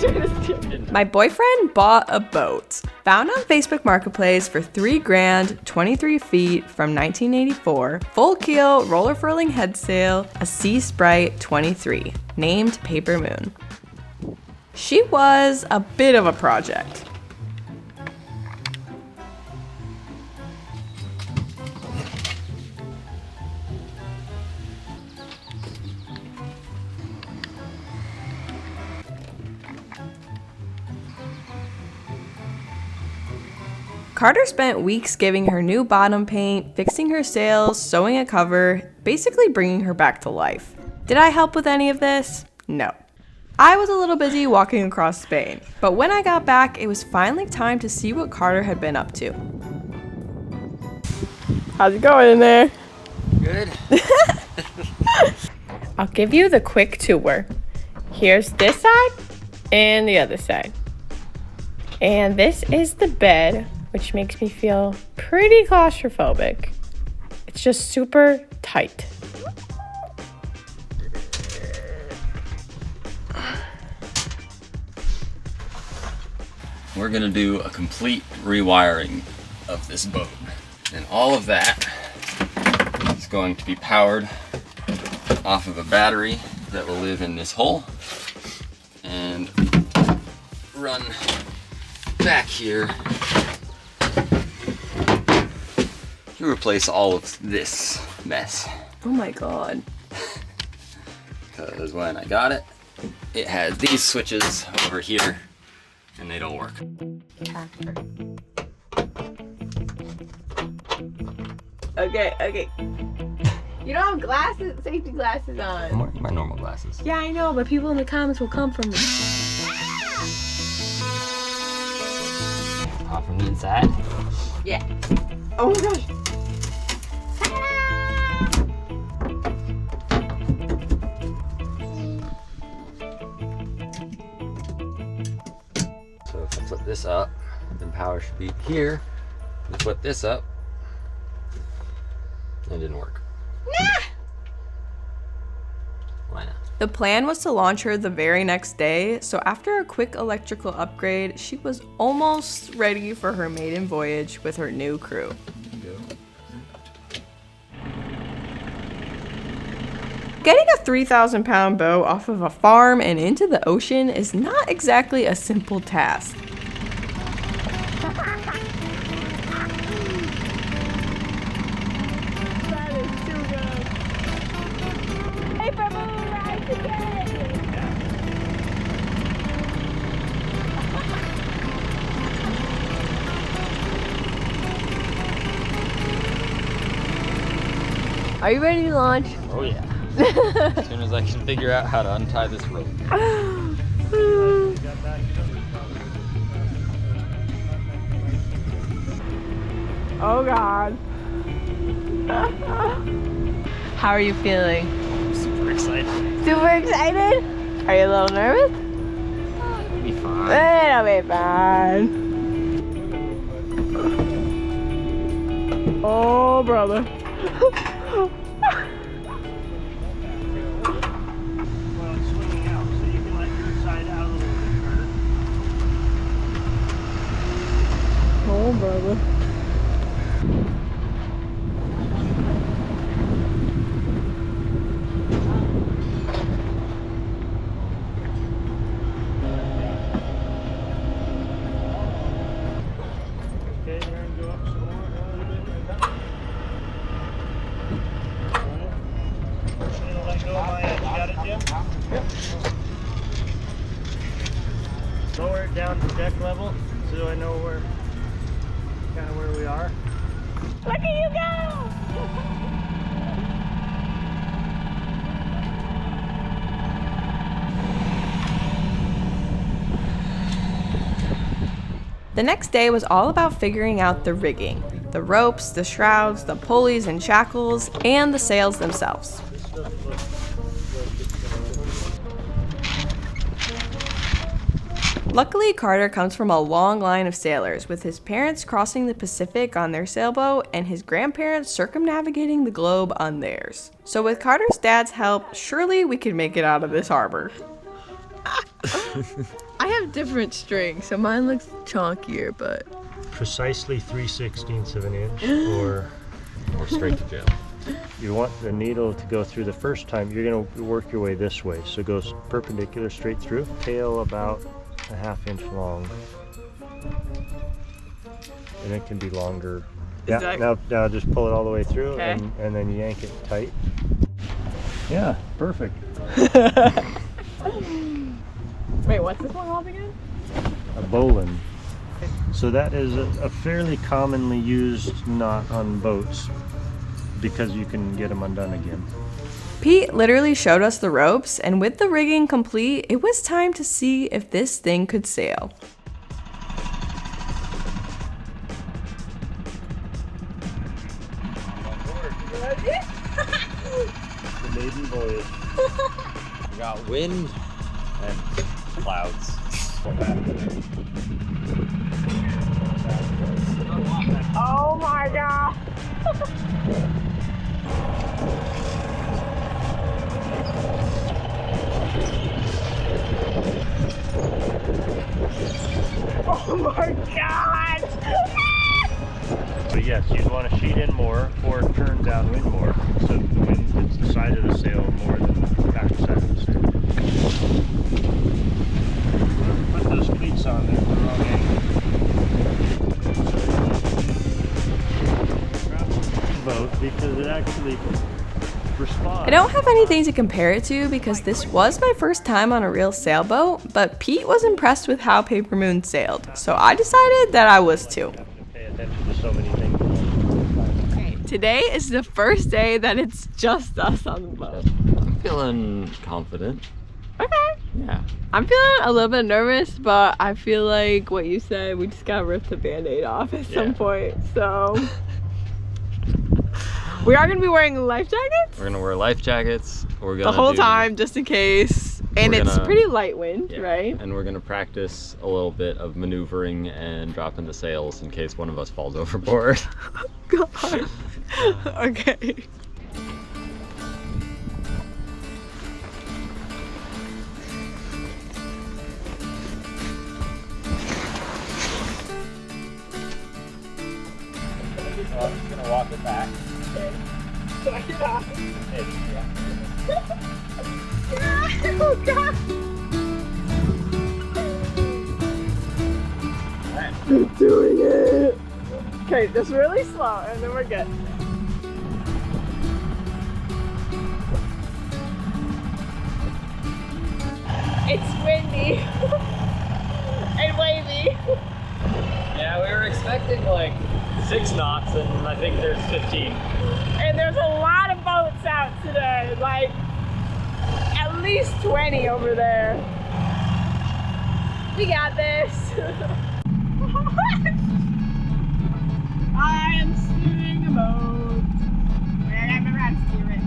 trying to steer. My boyfriend bought a boat. Found on Facebook Marketplace for $3 grand, 23 feet from 1984. Full keel, roller furling head sail, a Sea Sprite 23. Named Paper Moon. She was a bit of a project. Carter spent weeks giving her new bottom paint, fixing her sails, sewing a cover, basically bringing her back to life. Did I help with any of this? No. I was a little busy walking across Spain, but when I got back, it was finally time to see what Carter had been up to. How's it going in there? Good. I'll give you the quick tour. Here's this side and the other side. And this is the bed, which makes me feel pretty claustrophobic. It's just super tight. We're gonna do a complete rewiring of this boat. And all of that is going to be powered off of a battery that will live in this hole and run back here to replace all of this mess. Oh my god. Because when I got it, it has these switches over here and they don't work. Okay. You don't have glasses, safety glasses on. My normal glasses. Yeah, I know, but people in the comments will come from me. Off from the inside. Yeah. Oh my gosh. So if I flip this up, then power should be here. If I flip this up, it didn't work. Nah. Why not? The plan was to launch her the very next day, so after a quick electrical upgrade, she was almost ready for her maiden voyage with her new crew. Getting a 3,000-pound boat off of a farm and into the ocean is not exactly a simple task. That is too good. Paper Moon rides again. Are you ready to launch? Oh yeah. As soon as I can figure out how to untie this rope. Oh God. How are you feeling? Super excited. Super excited? Are you a little nervous? It'll be fine. It'll be fine. Oh, brother. Oh, brother. Lower it down to deck level so I know where we are. Look at you go! The next day was all about figuring out the rigging. The ropes, the shrouds, the pulleys and shackles, and the sails themselves. Luckily, Carter comes from a long line of sailors, with his parents crossing the Pacific on their sailboat and his grandparents circumnavigating the globe on theirs. So with Carter's dad's help, surely we could make it out of this harbor. I have different strings, so mine looks chunkier, but Precisely 3/16 of an inch, or straight to jail. you want the needle to go through the first time. You're going to work your way this way, so it goes perpendicular straight through. Tail about a 1/2 inch long, and it can be longer. Yeah. that- Now just pull it all the way through, Okay. and then yank it tight. Yeah, perfect. wait, what's this one called again? A bowline. So that is a fairly commonly used knot on boats because you can get them undone again. Pete literally showed us the ropes, and with the rigging complete, it was time to see if this thing could sail. The maiden voyage. We got wind and clouds. Oh my god. Oh my god. But yes, you'd want to sheet in more or turn downwind more, so the wind hits the side of the sail more than the back side of the sail. Put those cleats on there the wrong angle. Boat, because it actually responds. I don't have anything to compare it to because this was my first time on a real sailboat, but Pete was impressed with how Paper Moon sailed, so I decided that I was too. You have to pay attention to so many things. Today is the first day that it's just us on the boat. I'm feeling confident. Okay. Yeah. I'm feeling a little bit nervous, but I feel like what you said, we just gotta rip the band-aid off at some point, so. We are gonna be wearing life jackets We're gonna wear life jackets. We're gonna the whole do- time, just in case. And We're it's gonna- pretty light wind, Yeah. right? And we're gonna practice a little bit of maneuvering and dropping the sails in case one of us falls overboard. God. Okay. I'm just gonna walk it back. Oh god. We're doing it. Okay, just really slow and then we're good. It's windy and wavy. Yeah, we were expecting like 6 knots, and I think there's 15. And there's a lot of boats out today, like at least 20 over there. We got this. I am steering a boat. I gotta remember how to steer it.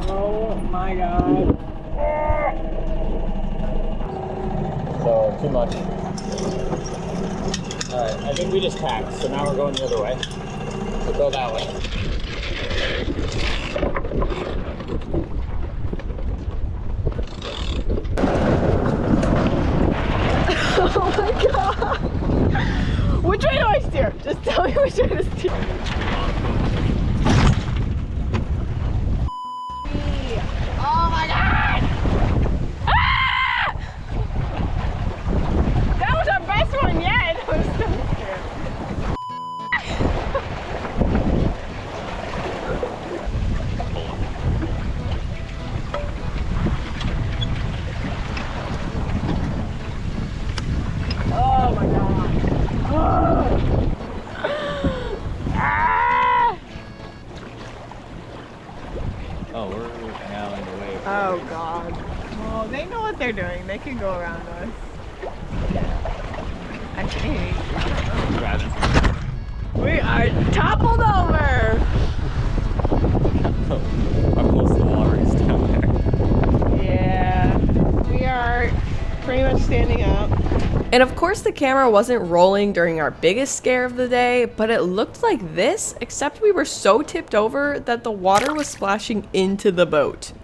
Oh my god. So, too much. Alright, I think we just tacked, so now we're going the other way. So go that way. Oh my god. Which way do I steer? Just tell me which way to steer. Oh my god! Ah! That was our best one yet. I was so scared. Oh my god. Ah! Oh, we're now in the way. Oh god. Well, they know what they're doing. They can go around us. I think. Grab it. We are toppled over. How close the water is down there. Yeah. We are And of course the camera wasn't rolling during our biggest scare of the day, but it looked like this, except we were so tipped over that the water was splashing into the boat.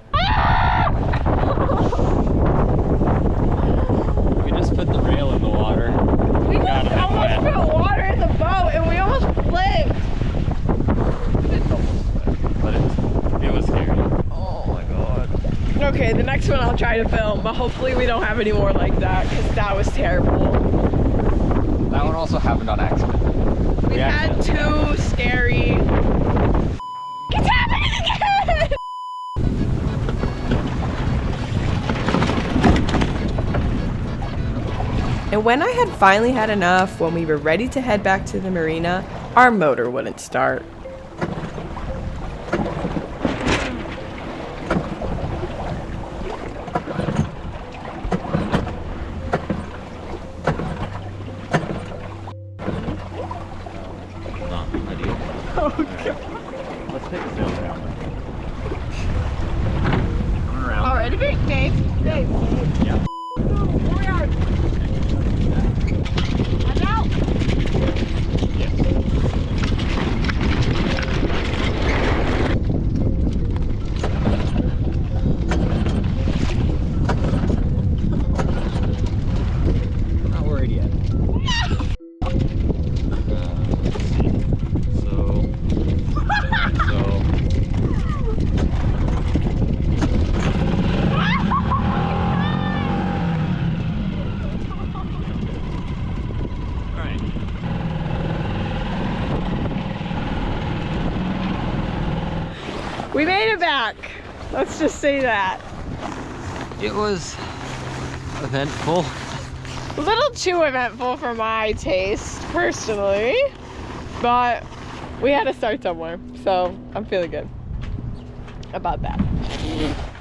We just put the rail in the water. We just almost put water in the boat and we almost flipped. But it was scary. Oh my god. Okay, the next one I'll try to film, but hopefully we don't have any more like that because that was terrible. That one also happened on accident. We had two scary. It's happening again! And when I had finally had enough, when we were ready to head back to the marina, our motor wouldn't start. Let's take a sail down. Already big, Dave. Dave. Yeah. Here we are. I'm out. Not worried yet. Let's see. So. Alright. We made it back. Let's just say that. It was eventful. A little too eventful for my taste, personally. But we had to start somewhere. So I'm feeling good about that.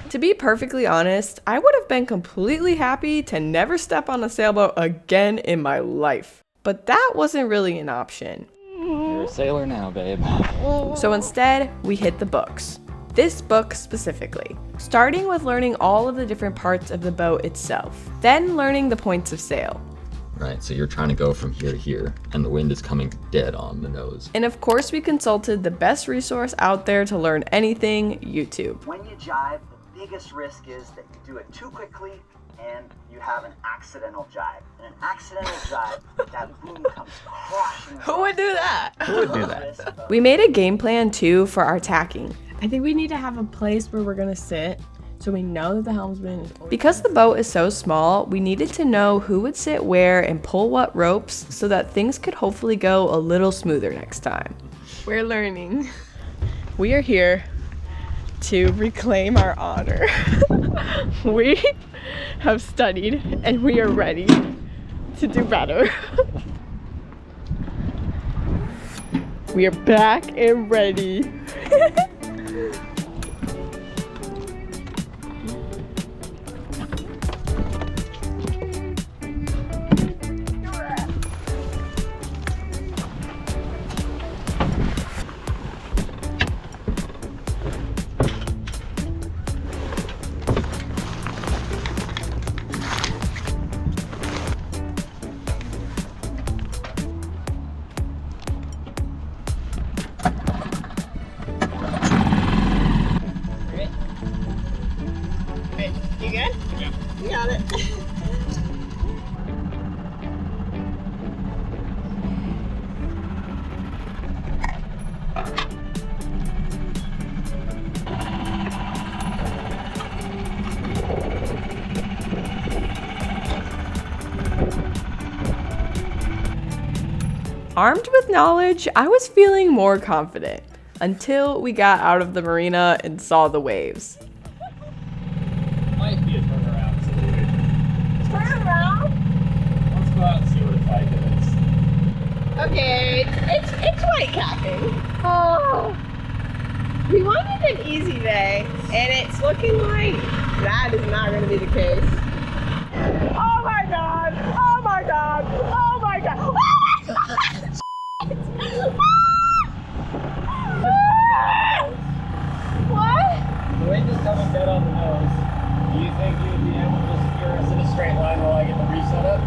To be perfectly honest, I would have been completely happy to never step on a sailboat again in my life. But that wasn't really an option. You're a sailor now, babe. So instead, we hit the books. This book specifically, starting with learning all of the different parts of the boat itself, then learning the points of sail. Right, so you're trying to go from here to here, and the wind is coming dead on the nose. And of course, we consulted the best resource out there to learn anything, YouTube. When you jibe, the biggest risk is that you do it too quickly and you have an accidental jibe. And an accidental jibe, that boom comes crashing. Who would do that? Who would do that? We made a game plan too for our tacking. I think we need to have a place where we're gonna sit so we know that the helmsman is always. Because the boat is so small, we needed to know who would sit where and pull what ropes so that things could hopefully go a little smoother next time. We're learning. We are here to reclaim our honor. We have studied and we are ready to do better. We are back and ready. You good? Yeah. You got it. Armed with knowledge, I was feeling more confident until we got out of the marina and saw the waves. Might be a turnaround situation. Turn around. Let's go out and see what it's like. Okay, it's white capping. Oh, we wanted an easy day, and it's looking like that is not going to be the case. Oh my god! Oh my god! Oh my god! Oh my god! What? The wind is coming dead on the nose. Do you think you would be able to just steer us in a straight line while I get the reef set up?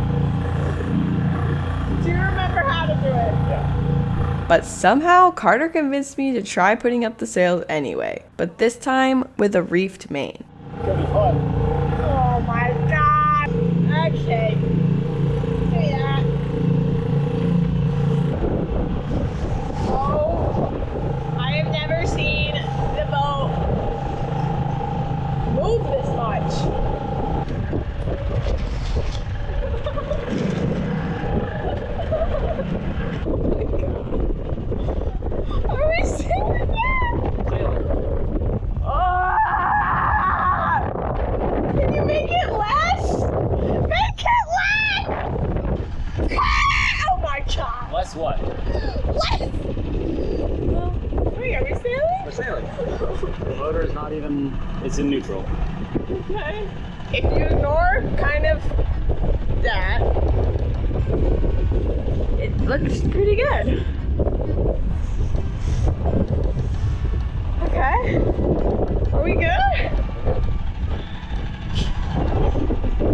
But somehow Carter convinced me to try putting up the sails anyway, but this time with a reefed main. Oh my god. Okay. Yeah. Oh, I have never seen the boat move this much. Are we sailing yet? Ah! Can you make it less? Make it less! Oh my god! Less what? Less! Wait, are we sailing? We're sailing. The motor is not even, it's in neutral. Okay. If you ignore kind of that, it looks pretty good. Okay. Are we good? I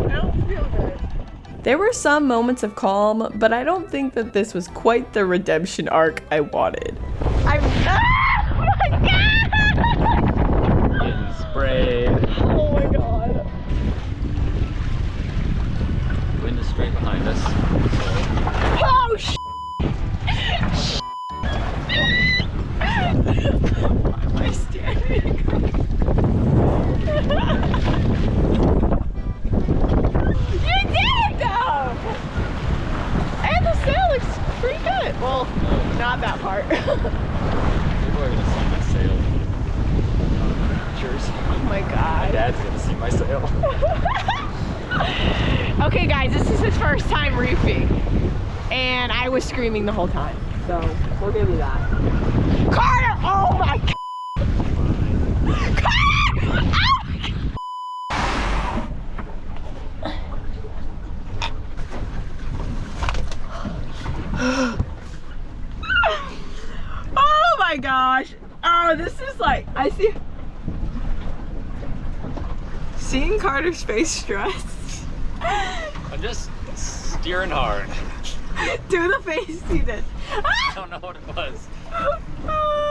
don't feel good. There were some moments of calm, but I don't think that this was quite the redemption arc I wanted. I'm. Ah! Oh my god! Getting sprayed. Oh my god. Wind is straight behind us. Oh sh! Why am I standing? You did though! And the sail looks pretty good. Well, not that part. People are gonna see my sail. Pictures. Oh my My god. dad's gonna see my sail. Okay guys, this is his first time reefing. And I was screaming the whole time. So, we'll give you that. Carter! Oh my god! Carter! Oh my gosh! Oh, this is like, I see. Seeing Carter's face stressed. I'm just steering hard. Do the face you did. I don't know what it was.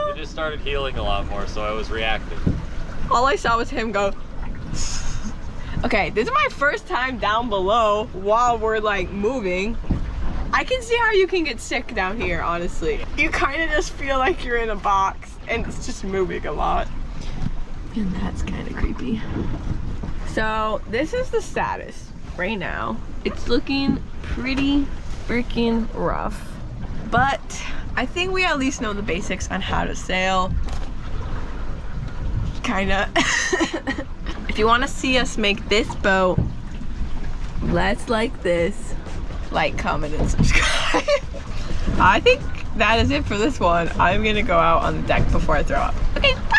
It just started healing a lot more, so I was reacting. All I saw was him go. Okay, this is my first time down below while we're like moving. I can see how you can get sick down here, honestly. You kind of just feel like you're in a box and it's just moving a lot. And that's kind of creepy. So this is the status right now. It's looking pretty freaking rough, but I think we at least know the basics on how to sail. Kinda. If you want to see us make this boat less like this, like, comment, and subscribe. I think that is it for this one. I'm gonna go out on the deck before I throw up. Okay, bye!